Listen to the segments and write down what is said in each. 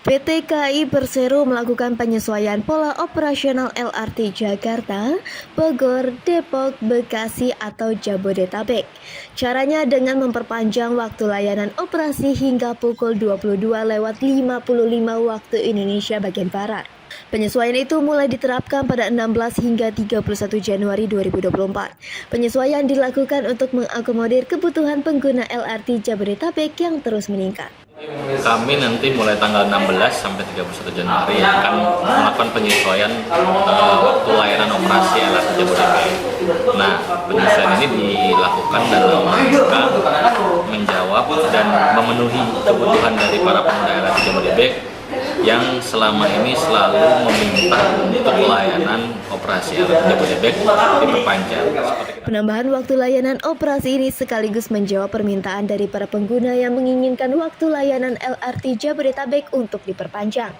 PT KAI Persero melakukan penyesuaian pola operasional LRT Jakarta, Bogor, Depok, Bekasi atau Jabodetabek. Caranya dengan memperpanjang waktu layanan operasi hingga pukul 22.55 waktu Indonesia bagian Barat. Penyesuaian itu mulai diterapkan pada 16 hingga 31 Januari 2024. Penyesuaian dilakukan untuk mengakomodir kebutuhan pengguna LRT Jabodetabek yang terus meningkat. Kami nanti mulai tanggal 16 sampai 31 Januari akan melakukan penyesuaian waktu layanan operasi LRT Jabodetabek. Nah, penyesuaian ini dilakukan dalam rangka menjawab dan memenuhi kebutuhan dari para pengguna LRT Jabodetabek yang selama ini selalu meminta untuk layanan operasi LRT Jabodetabek diperpanjang. Penambahan waktu layanan operasi ini sekaligus menjawab permintaan dari para pengguna yang menginginkan waktu layanan LRT Jabodetabek untuk diperpanjang.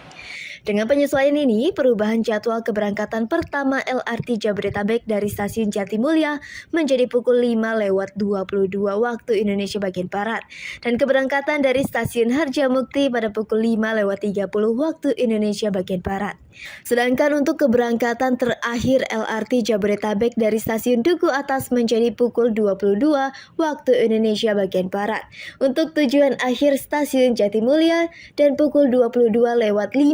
Dengan penyesuaian ini, perubahan jadwal keberangkatan pertama LRT Jabodetabek dari stasiun Jatimulya menjadi pukul 5.22 waktu Indonesia bagian Barat dan keberangkatan dari stasiun Harjamukti pada pukul 5.30 waktu Indonesia bagian Barat. Sedangkan untuk keberangkatan terakhir LRT Jabodetabek dari stasiun Duku Atas menjadi pukul 22 waktu Indonesia bagian Barat untuk tujuan akhir stasiun Jatimulya dan pukul 22.05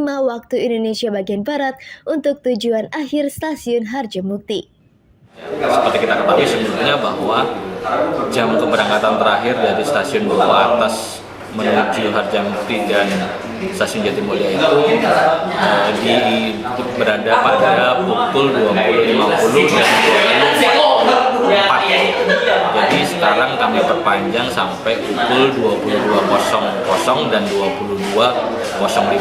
waktu Indonesia bagian Barat untuk tujuan akhir stasiun Harjamukti. Seperti kita ketahui sebelumnya bahwa jam keberangkatan terakhir dari stasiun Duku Atas menuju Harjamukti dan stasiun Jatimulya itu berada pada pukul 20.50 dan 24. Jadi sekarang kami perpanjang sampai pukul 22.00 dan 22.05.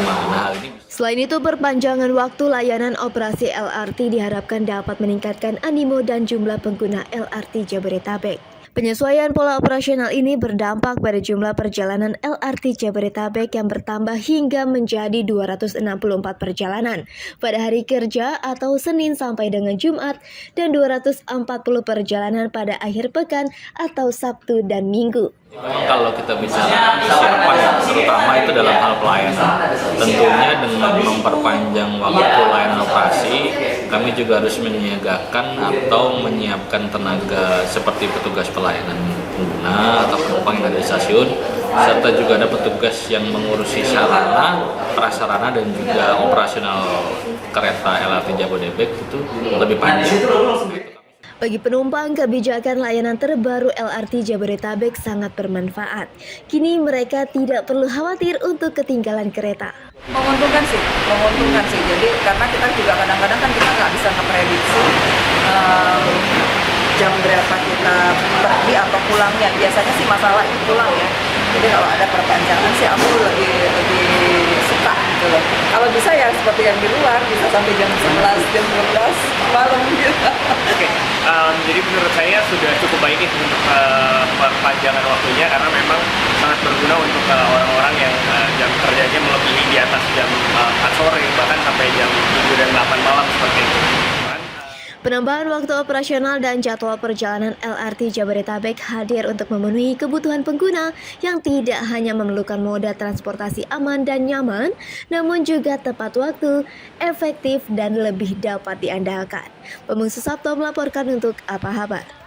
Nah, hal ini Selain itu, perpanjangan waktu layanan operasi LRT diharapkan dapat meningkatkan animo dan jumlah pengguna LRT Jabodetabek. Penyesuaian pola operasional ini berdampak pada jumlah perjalanan LRT Jabodetabek yang bertambah hingga menjadi 264 perjalanan pada hari kerja atau Senin sampai dengan Jumat dan 240 perjalanan pada akhir pekan atau Sabtu dan Minggu. Memang kalau kita bicara persiapan, terutama itu dalam hal pelayanan, tentunya dengan memperpanjang waktu layanan operasi, kami juga harus menyiagakan atau menyiapkan tenaga seperti petugas pelayanan pengguna atau penumpang yang ada di stasiun, serta juga ada petugas yang mengurusi sarana, prasarana dan juga operasional kereta LRT Jabodetabek itu lebih panjang. Bagi penumpang, kebijakan layanan terbaru LRT Jabodetabek sangat bermanfaat. Kini mereka tidak perlu khawatir untuk ketinggalan kereta. Menguntungkan sih. Jadi karena kita juga kadang-kadang kan kita nggak bisa memprediksi jam berapa kita pergi atau pulangnya. Biasanya sih masalah itu pulang ya. Jadi kalau ada perpanjangan sih aku lebih suka gitu loh. Kalau bisa ya seperti yang di luar bisa sampai jam 11, jam 12 malam gitu. Oke. Jadi menurut saya sudah cukup baik untuk perpanjangan waktunya karena memang sangat berguna untuk orang-orang yang jam kerjanya melebihi di atas jam 4 sore bahkan sampai jam 7 dan 8 malam seperti itu. Penambahan waktu operasional dan jadwal perjalanan LRT Jabodetabek hadir untuk memenuhi kebutuhan pengguna yang tidak hanya memerlukan moda transportasi aman dan nyaman, namun juga tepat waktu, efektif, dan lebih dapat diandalkan. Pemungsu Sabto melaporkan untuk Apa Kabar.